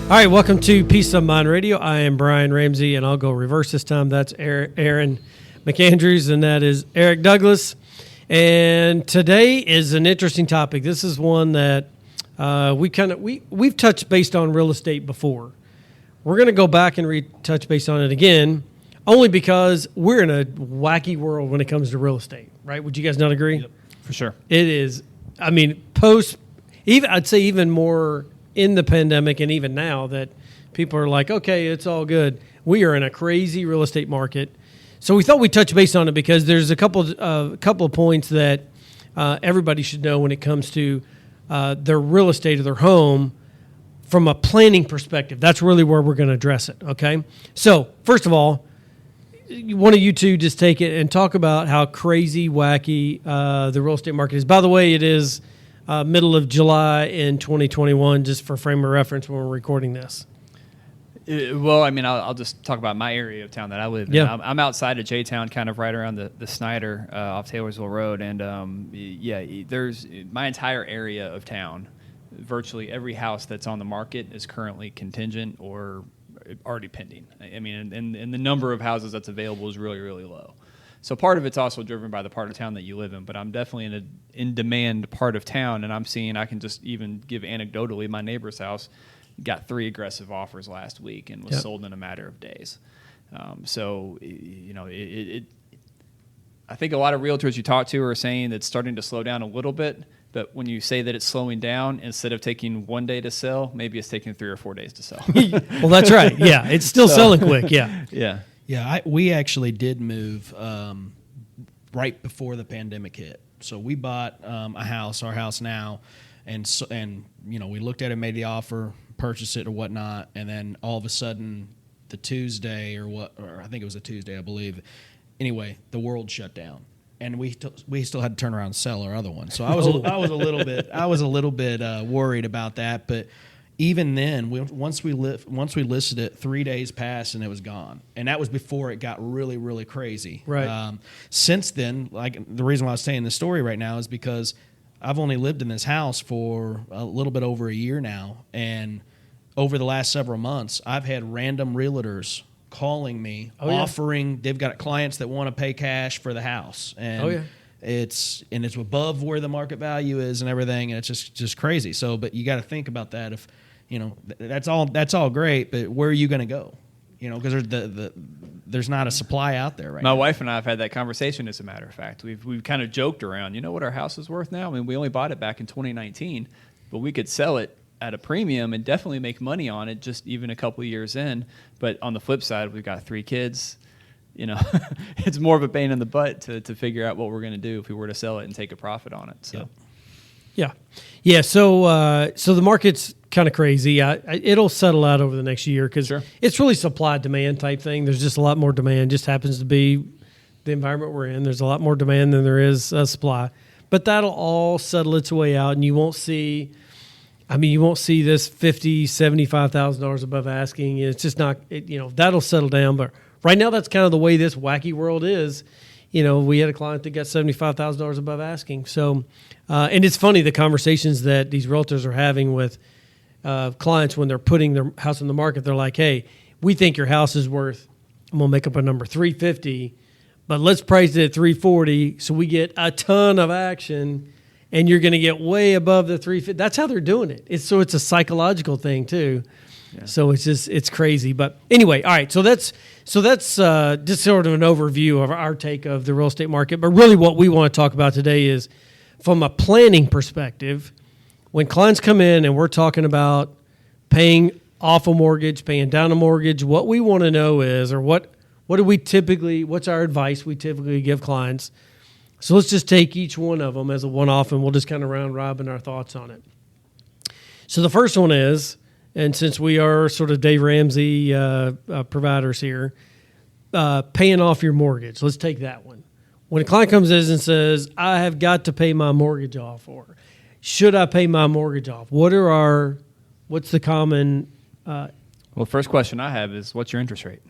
All right, welcome to Peace of Mind Radio. I am Brian Ramsey, and I'll go reverse this time. That's Aaron McAndrews, and that is Eric Douglas. And today is an interesting topic. This is one that we've touched based on real estate before. We're going to go back and touch base on it again, only because we're in a wacky world when it comes to real estate, right? Would you guys not agree? Yep, for sure. It is. I mean, I'd say even more in the pandemic and even now that people are like, okay, it's all good. We are in a crazy real estate market. So we thought we'd touch base on it because there's a couple of points that everybody should know when it comes to their real estate or their home from a planning perspective. That's really where we're going to address it, okay? So first of all, one of you two just take it and talk about how crazy, wacky the real estate market is. By the way, it is middle of July in 2021, just for frame of reference when we're recording this. Well, I mean, I'll just talk about my area of town that I live in. Yeah. I'm outside of J-Town, kind of right around the Snyder off Taylorsville Road. And, there's my entire area of town. Virtually every house that's on the market is currently contingent or already pending. I mean, and the number of houses that's available is really, really low. So part of it's also driven by the part of town that you live in, but I'm definitely in an in-demand part of town, and I'm seeing, I can just even give anecdotally, my neighbor's house got 3 aggressive offers last week and was sold in a matter of days. I think a lot of realtors you talk to are saying it's starting to slow down a little bit, but when you say that it's slowing down, instead of taking 1 day to sell, maybe it's taking 3 or 4 days to sell. Well, that's right. Yeah, it's still selling quick. Yeah. Yeah. Yeah, we actually did move right before the pandemic hit. So we bought a house, our house now, and we looked at it, made the offer, purchased it or whatnot, and then all of a sudden the Tuesday or I think it was a Tuesday, I believe. Anyway, the world shut down, and we still had to turn around and sell our other one. So I was a little bit worried about that, but. Even then, once we listed it, 3 days passed and it was gone, and that was before it got really, really crazy. Right. Since then, like the reason why I was saying this story right now is because I've only lived in this house for a little bit over a year now, and over the last several months, I've had random realtors calling me, offering. They've got clients that want to pay cash for the house, and it's above where the market value is and everything, and it's just crazy. So, but you got to think about that if. That's all great, but where are you going to go? Because there's not a supply out there right now. My wife and I have had that conversation, as a matter of fact. We've kind of joked around, you know what our house is worth now? I mean, we only bought it back in 2019, but we could sell it at a premium and definitely make money on it just even a couple of years in. But on the flip side, we've got 3 kids. It's more of a pain in the butt to figure out what we're going to do if we were to sell it and take a profit on it. So. Yeah. So the market's kind of crazy. It'll settle out over the next year because it's really supply-demand type thing. There's just a lot more demand. Just happens to be the environment we're in. There's a lot more demand than there is supply. But that'll all settle its way out, and you won't see this $50,000, $75,000 above asking. It's just not. That'll settle down. But right now, that's kind of the way this wacky world is. We had a client that got $75,000 above asking. So, and it's funny the conversations that these realtors are having with clients when they're putting their house on the market. They're like, "Hey, we think your house is worth. I'm gonna make up a number, $350, but let's price it at $340 so we get a ton of action, and you're gonna get way above the $350." That's how they're doing it. It's a psychological thing too. Yeah. So it's crazy. But anyway, all right. So that's just sort of an overview of our take of the real estate market. But really what we want to talk about today is from a planning perspective, when clients come in and we're talking about paying off a mortgage, paying down a mortgage, what we want to know is, or what's our advice we typically give clients. So let's just take each one of them as a one-off, and we'll just kind of round robin our thoughts on it. So the first one is, and since we are sort of Dave Ramsey providers here, paying off your mortgage. Let's take that one. When a client comes in and says, I have got to pay my mortgage off, or should I pay my mortgage off? What's the common? Well, first question I have is, what's your interest rate?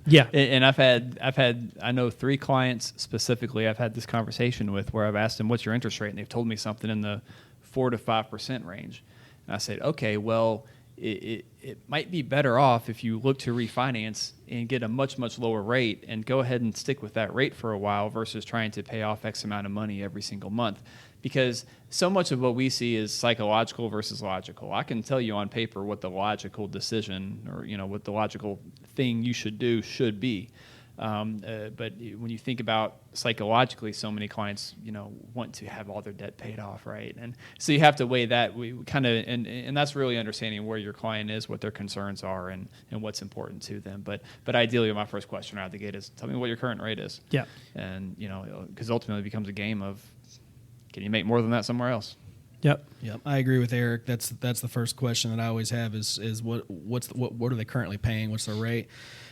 Yeah. And I've had, I know 3 clients specifically I've had this conversation with where I've asked them, what's your interest rate? And they've told me something in the 4 to 5% range. And I said, okay, well, it might be better off if you look to refinance and get a much, much lower rate and go ahead and stick with that rate for a while versus trying to pay off X amount of money every single month. Because so much of what we see is psychological versus logical. I can tell you on paper what the logical decision or, what the logical thing you should do should be. But when you think about psychologically, so many clients, want to have all their debt paid off, right? And so you have to weigh that. We kind of, and that's really understanding where your client is, what their concerns are, and what's important to them. But ideally, my first question out of the gate is, tell me what your current rate is. Yeah. And because ultimately it becomes a game of, can you make more than that somewhere else? Yep. I agree with Eric. That's the first question that I always have is what are they currently paying? What's their rate?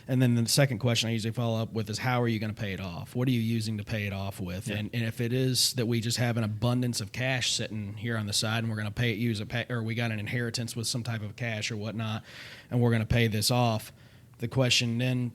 And then the second question I usually follow up with is, how are you going to pay it off? What are you using to pay it off with? Yeah. And if it is that we just have an abundance of cash sitting here on the side and we're going to or we got an inheritance with some type of cash or whatnot, and we're going to pay this off, the question then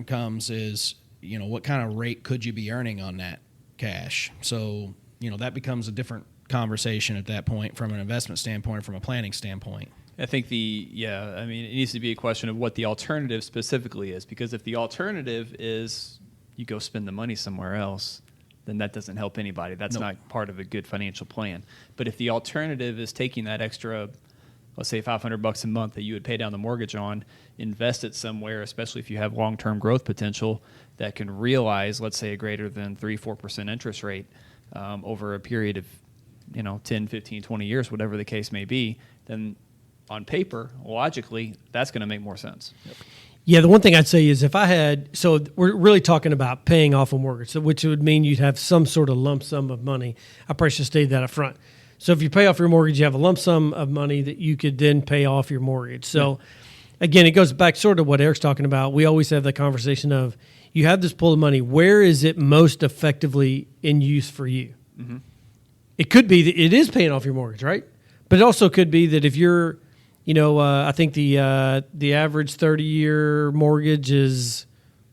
comes is, what kind of rate could you be earning on that cash? So, that becomes a different conversation at that point from an investment standpoint, from a planning standpoint. I think it needs to be a question of what the alternative specifically is, because if the alternative is you go spend the money somewhere else, then that doesn't help anybody. That's not part of a good financial plan. But if the alternative is taking that extra, let's say $500 a month that you would pay down the mortgage on, invest it somewhere, especially if you have long-term growth potential that can realize, let's say, a greater than 3-4% interest rate over a period of 10, 15, 20 years, whatever the case may be, then on paper, logically, that's going to make more sense. Yep. Yeah, the one thing I'd say is so we're really talking about paying off a mortgage, which would mean you'd have some sort of lump sum of money. I probably should state that up front. So if you pay off your mortgage, you have a lump sum of money that you could then pay off your mortgage. So again, it goes back sort of what Eric's talking about. We always have the conversation of, you have this pool of money, where is it most effectively in use for you? Mm-hmm. It could be that it is paying off your mortgage, right? But it also could be that if you're, I think the average 30-year mortgage is,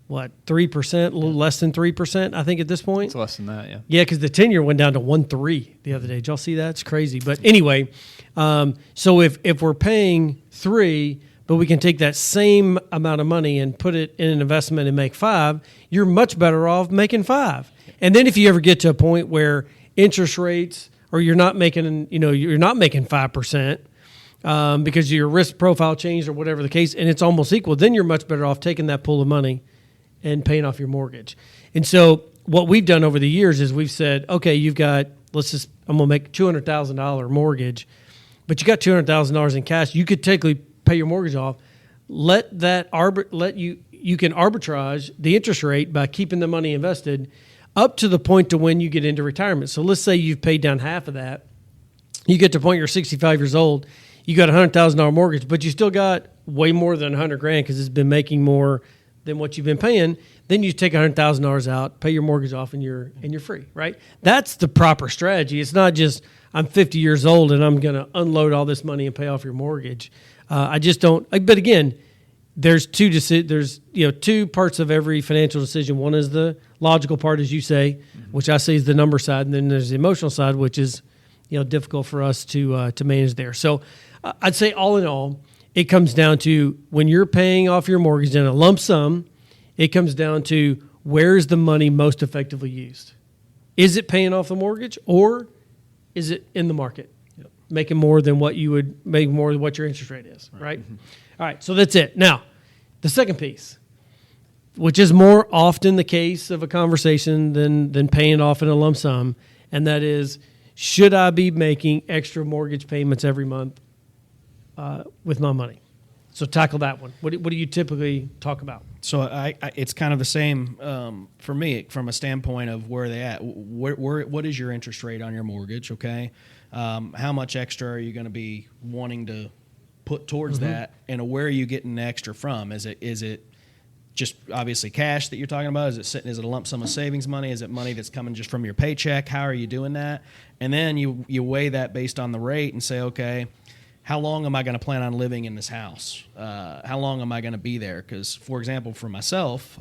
3%, a little less than 3%, I think, at this point. It's less than that, yeah. Yeah, because the 10-year went down to 1.3 the other day. Did y'all see that? It's crazy. But anyway, so if we're paying 3, but we can take that same amount of money and put it in an investment and make 5, you're much better off making 5. And then if you ever get to a point where interest rates, or you're not making 5%, because your risk profile changed or whatever the case, and it's almost equal, then you're much better off taking that pool of money and paying off your mortgage. And so what we've done over the years is we've said, okay, you've got, I'm going to make a $200,000 mortgage, but you got $200,000 in cash. You could technically pay your mortgage off. You can arbitrage the interest rate by keeping the money invested up to the point to when you get into retirement. So let's say you've paid down half of that. You get to the point you're 65 years old. You got a $100,000 mortgage, but you still got way more than $100,000 because it's been making more than what you've been paying. Then you take $100,000 out, pay your mortgage off, and you're free, right? That's the proper strategy. It's not just, I'm 50 years old and I'm going to unload all this money and pay off your mortgage. I just don't. But again, there's two parts of every financial decision. One is the logical part, as you say, which I say is the number side, and then there's the emotional side, which is difficult for us to manage there. So I'd say all in all, it comes down to, when you're paying off your mortgage in a lump sum, it comes down to, where is the money most effectively used? Is it paying off the mortgage, or is it in the market, making more than what you would make, more than what your interest rate is, right? Mm-hmm. All right, so that's it. Now, the second piece, which is more often the case of a conversation than paying it off in a lump sum, and that is, should I be making extra mortgage payments every month with my money? So tackle that one. What do you typically talk about? So it's kind of the same for me, from a standpoint of where they at. What is your interest rate on your mortgage? Okay, how much extra are you going to be wanting to put towards that, and where are you getting the extra from? Is it just obviously cash that you're talking about? Is it a lump sum of savings money? Is it money that's coming just from your paycheck? How are you doing that? And then you weigh that based on the rate and say, okay, how long am I going to plan on living in this house? How long am I going to be there? Because, for example, for myself,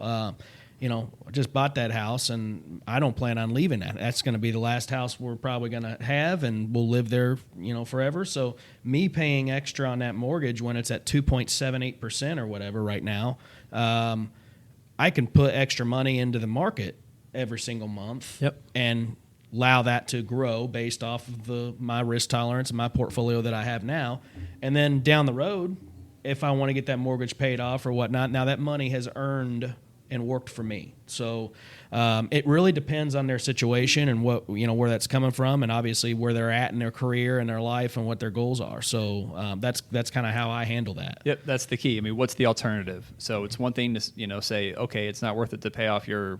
just bought that house, and I don't plan on leaving that. That's going to be the last house we're probably going to have, and we'll live there, forever. So me paying extra on that mortgage when it's at 2.78% or whatever right now, I can put extra money into the market every single month. Yep. And allow that to grow based off of my risk tolerance and my portfolio that I have now. And then down the road, if I want to get that mortgage paid off or whatnot, now that money has earned and worked for me. So it really depends on their situation and what where that's coming from, and obviously where they're at in their career and their life and what their goals are. So that's kind of how I handle that. Yep, that's the key. I mean, what's the alternative? So it's one thing to say, okay, it's not worth it to pay off your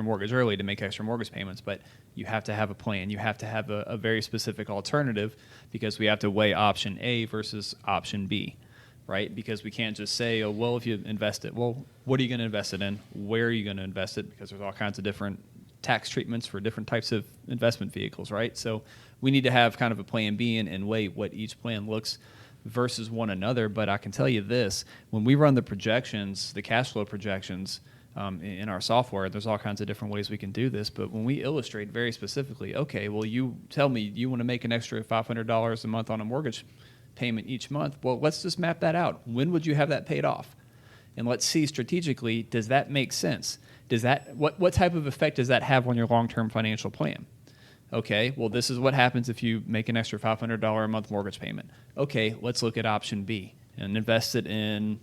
mortgage early to make extra mortgage payments, but you have to have a plan. You have to have a very specific alternative, because we have to weigh option A versus option B. Right? Because we can't just say, oh, well, if you invest it, well, what are you going to invest it in? Where are you going to invest it? Because there's all kinds of different tax treatments for different types of investment vehicles, right? So we need to have kind of a plan B and weigh what each plan looks versus one another. But I can tell you this, when we run the projections, the cash flow projections in our software, there's all kinds of different ways we can do this. But when we illustrate very specifically, okay, well, you tell me you want to make an extra $500 a month on a mortgage payment each month. Well, let's just map that out. When would you have that paid off? And let's see strategically, does that make sense? What type of effect does that have on your long-term financial plan? Okay, well, this is what happens if you make an extra $500 a month mortgage payment. Okay, let's look at option B and invest it in,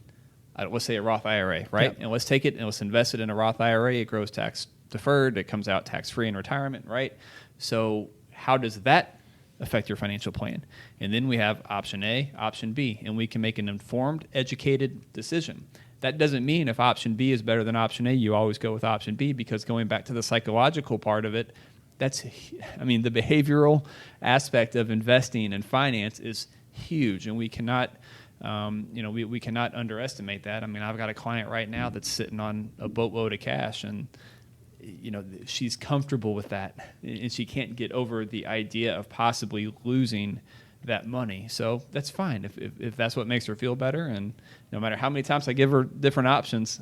let's say, a Roth IRA, right? Yep. And let's take it and let's invest it in a Roth IRA. It grows tax deferred. It comes out tax-free in retirement, right? So how does that affect your financial plan? And then we have option A, option B, and we can make an informed, educated decision. That doesn't mean if option B is better than option A, you always go with option B, because going back to the psychological part of it, the behavioral aspect of investing and finance is huge, and we cannot we cannot underestimate that. I mean, I've got a client right now that's sitting on a boatload of cash, and she's comfortable with that, and she can't get over the idea of possibly losing that money. So that's fine if that's what makes her feel better. And no matter how many times I give her different options,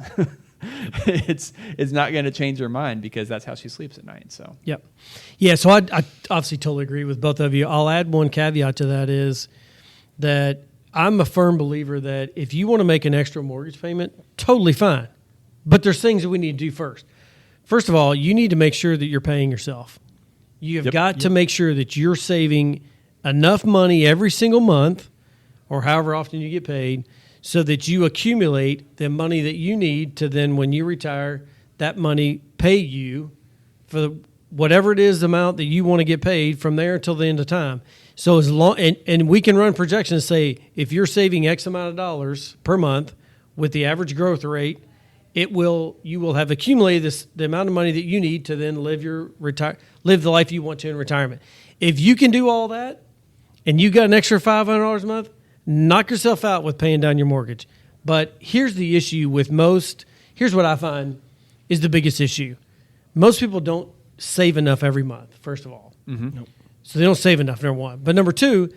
it's not going to change her mind, because that's how she sleeps at night. So yep, yeah. So I obviously totally agree with both of you. I'll add one caveat to that, is that I'm a firm believer that if you want to make an extra mortgage payment, totally fine, but there's things that we need to do first. First of all, you need to make sure that you're paying yourself. You have got to make sure that you're saving enough money every single month, or however often you get paid, so that you accumulate the money that you need to then, when you retire, that money pay you for whatever it is, the amount that you want to get paid from there until the end of time. So as long, and we can run projections, say if you're saving X amount of dollars per month with the average growth rate, you will have accumulated the amount of money that you need to then live the life you want to in retirement. If you can do all that, and you got an extra $500 a month, knock yourself out with paying down your mortgage. But here's the issue with here's what I find is the biggest issue. Most people don't save enough every month, first of all. Mm-hmm. Nope. So they don't save enough, number one. But number two,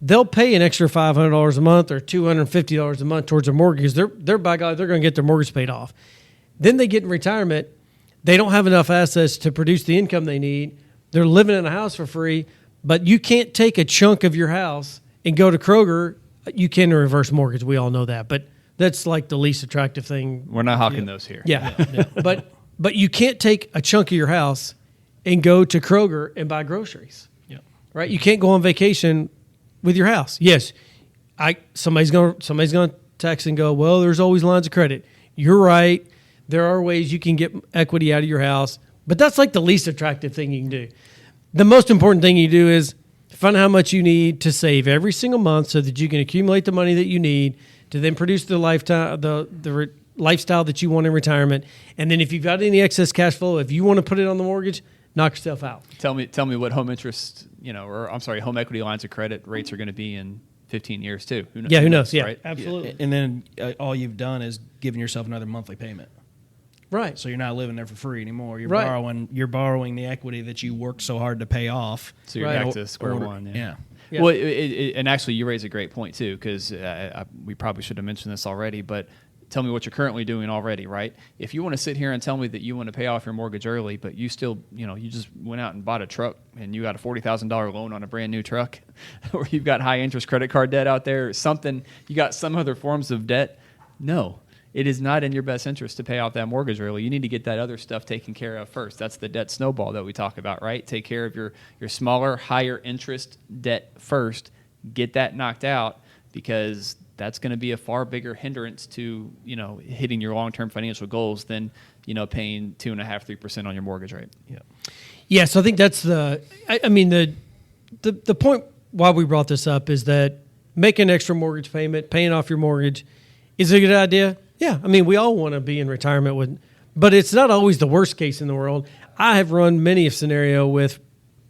they'll pay an extra $500 a month or $250 a month towards their mortgage. They're by God, they're going to get their mortgage paid off. Then they get in retirement. They don't have enough assets to produce the income they need. They're living in a house for free, but you can't take a chunk of your house and go to Kroger. You can reverse mortgage. We all know that, but that's like the least attractive thing. We're not hawking those here. Yeah. But you can't take a chunk of your house and go to Kroger and buy groceries. Yep. Right? You can't go on vacation with your house. Yes, somebody's going to text and go, well, there's always lines of credit. You're right. There are ways you can get equity out of your house, but that's like the least attractive thing you can do. The most important thing you do is find out how much you need to save every single month so that you can accumulate the money that you need to then produce the lifestyle that you want in retirement. And then if you've got any excess cash flow, if you want to put it on the mortgage, knock yourself out. Tell me what home interest, home equity lines of credit rates are going to be in 15 years too. Who knows? Yeah, right? absolutely. And then all you've done is giving yourself another monthly payment. Right. So you're not living there for free anymore. You're right. borrowing the equity that you worked so hard to pay off. So you're back to square one. Yeah. Yeah. Well, and actually, you raise a great point too, because we probably should have mentioned this already, but tell me what you're currently doing already, right? If you want to sit here and tell me that you want to pay off your mortgage early, but you still, you just went out and bought a truck and you got a $40,000 loan on a brand new truck, or you've got high interest credit card debt out there, or something, you got some other forms of debt. No, it is not in your best interest to pay off that mortgage early. You need to get that other stuff taken care of first. That's the debt snowball that we talk about, right? Take care of your smaller, higher interest debt first. Get that knocked out, because that's going to be a far bigger hindrance to, hitting your long-term financial goals than, paying 2.5-3% on your mortgage rate. Yeah. Yeah. So I think that's the point why we brought this up is that making an extra mortgage payment, paying off your mortgage, is it a good idea? Yeah. I mean, we all want to be in retirement but it's not always the worst case in the world. I have run many a scenario with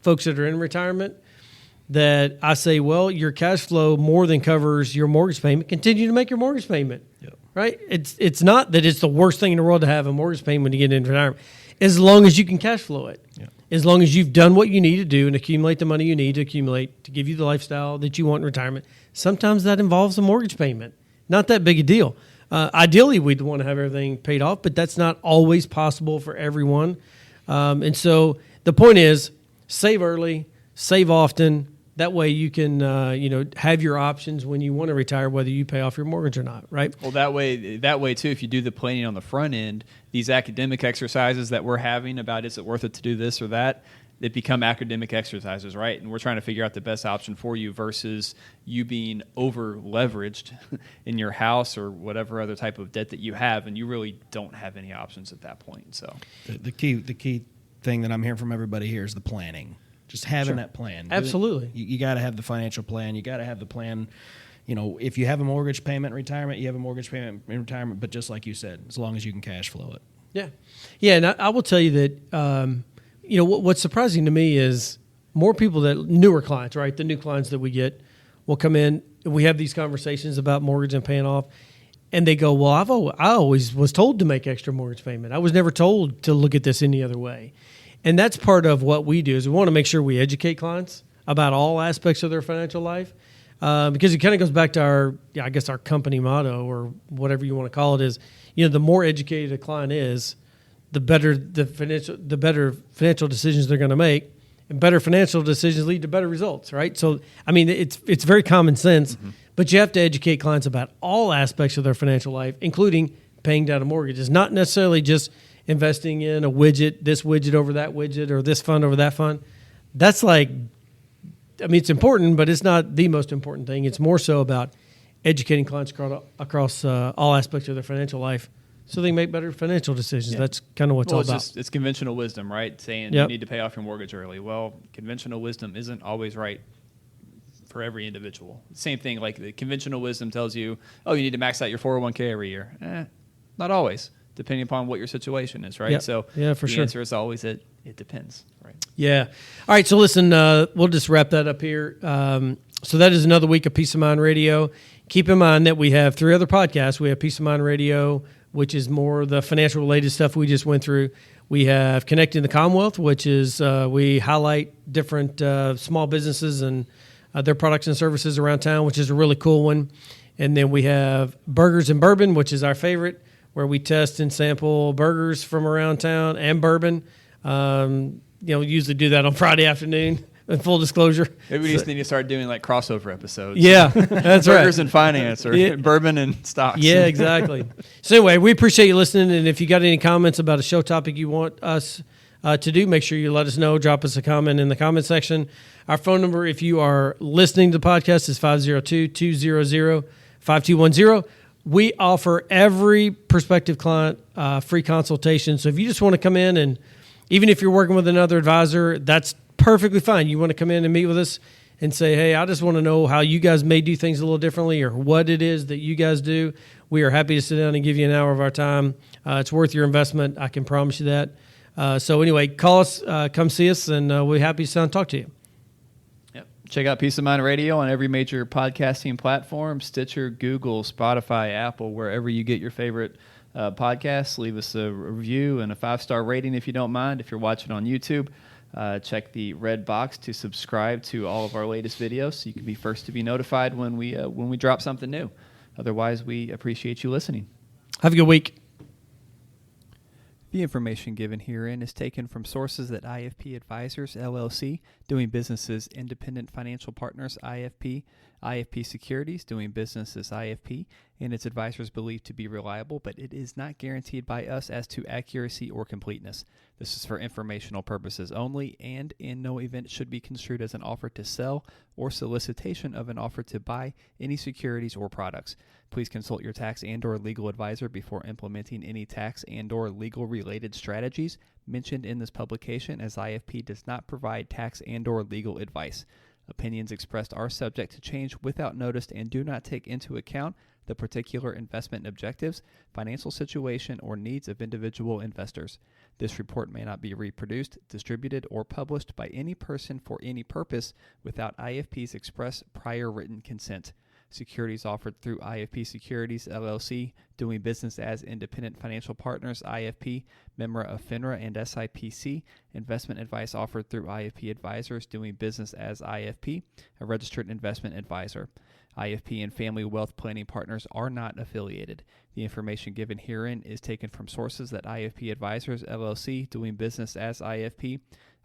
folks that are in retirement that I say, well, your cash flow more than covers your mortgage payment. Continue to make your mortgage payment, right? It's not that it's the worst thing in the world to have a mortgage payment when you get into retirement, as long as you can cash flow it. As long as you've done what you need to do and accumulate the money you need to accumulate to give you the lifestyle that you want in retirement. Sometimes that involves a mortgage payment. Not that big a deal. Ideally, we'd want to have everything paid off, but that's not always possible for everyone. And so the point is, save early, save often. That way you can, have your options when you want to retire, whether you pay off your mortgage or not, right? Well, that way too, if you do the planning on the front end, these academic exercises that we're having about is it worth it to do this or that, they become academic exercises, right? And we're trying to figure out the best option for you versus you being over-leveraged in your house or whatever other type of debt that you have, and you really don't have any options at that point. So the key thing that I'm hearing from everybody here is the planning. Just having that plan. Absolutely. You got to have the financial plan. You got to have the plan. If you have a mortgage payment in retirement, you have a mortgage payment in retirement. But just like you said, as long as you can cash flow it. Yeah. Yeah, and I will tell you that, what's surprising to me is more people newer clients, right, the new clients that we get will come in, and we have these conversations about mortgage and paying off, and they go, well, I always was told to make extra mortgage payment. I was never told to look at this any other way. And that's part of what we do is we want to make sure we educate clients about all aspects of their financial life, because it kind of goes back to our company motto or whatever you want to call it is, the more educated a client is, the better financial decisions they're going to make, and better financial decisions lead to better results, right? So, I mean, it's very common sense, but you have to educate clients about all aspects of their financial life, including paying down a mortgage. It's not necessarily just investing in a widget, this widget over that widget, or this fund over that fund. That's it's important, but it's not the most important thing. It's more so about educating clients across all aspects of their financial life so they can make better financial decisions. Yeah. That's kind of what it's all about. It's conventional wisdom, right? Saying you need to pay off your mortgage early. Well, conventional wisdom isn't always right for every individual. Same thing, like the conventional wisdom tells you, you need to max out your 401k every year. Not always, depending upon what your situation is, right? Yep. So the answer is always it depends, right? Yeah. All right, so listen, we'll just wrap that up here. So that is another week of Peace of Mind Radio. Keep in mind that we have 3 other podcasts. We have Peace of Mind Radio, which is more the financial related stuff we just went through. We have Connecting the Commonwealth, which is we highlight different small businesses and their products and services around town, which is a really cool one. And then we have Burgers and Bourbon, which is our favorite, where we test and sample burgers from around town and bourbon. We usually do that on Friday afternoon. In full disclosure, maybe we just need to start doing like crossover episodes. Yeah, that's right. Burgers and finance, or bourbon and stocks. Yeah, exactly. So anyway, we appreciate you listening, and if you got any comments about a show topic you want us to do, make sure you let us know. Drop us a comment in the comment section. Our phone number, if you are listening to the podcast, is 502-200-5210. We offer every prospective client free consultation. So if you just want to come in, and even if you're working with another advisor, that's perfectly fine. You want to come in and meet with us and say, hey, I just want to know how you guys may do things a little differently or what it is that you guys do. We are happy to sit down and give you an hour of our time. It's worth your investment. I can promise you that. So anyway, call us, come see us, and we'll be happy to sit down and talk to you. Yep. Check out Peace of Mind Radio on every major podcasting platform, Stitcher, Google, Spotify, Apple, wherever you get your favorite podcasts. Leave us a review and a 5-star rating if you don't mind. If you're watching on YouTube, check the red box to subscribe to all of our latest videos so you can be first to be notified when we drop something new. Otherwise, we appreciate you listening. Have a good week. The information given herein is taken from sources that IFP Advisors, LLC, doing business as Independent Financial Partners, IFP, IFP Securities, doing business as IFP, and its advisors believed to be reliable, but it is not guaranteed by us as to accuracy or completeness. This is for informational purposes only, and in no event should be construed as an offer to sell or solicitation of an offer to buy any securities or products. Please consult your tax and/or legal advisor before implementing any tax and/or legal related strategies mentioned in this publication, as IFP does not provide tax and/or legal advice. Opinions expressed are subject to change without notice and do not take into account the particular investment objectives, financial situation, or needs of individual investors. This report may not be reproduced, distributed, or published by any person for any purpose without IFP's express prior written consent. Securities offered through IFP Securities, LLC, doing business as Independent Financial Partners, IFP, member of FINRA and SIPC. Investment advice offered through IFP Advisors, doing business as IFP, a registered investment advisor. IFP and Family Wealth Planning Partners are not affiliated. The information given herein is taken from sources that IFP Advisors, LLC, doing business as IFP,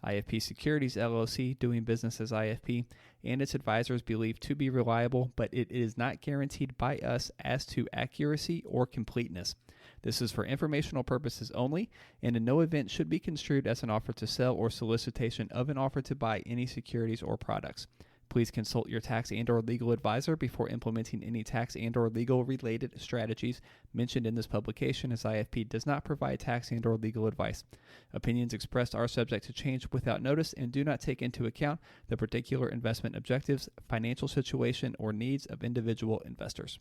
IFP Securities, LLC, doing business as IFP, and its advisors believed to be reliable, but it is not guaranteed by us as to accuracy or completeness. This is for informational purposes only, and in no event should be construed as an offer to sell or solicitation of an offer to buy any securities or products. Please consult your tax and/or legal advisor before implementing any tax and/or legal related strategies mentioned in this publication, as IFP does not provide tax and/or legal advice. Opinions expressed are subject to change without notice and do not take into account the particular investment objectives, financial situation, or needs of individual investors.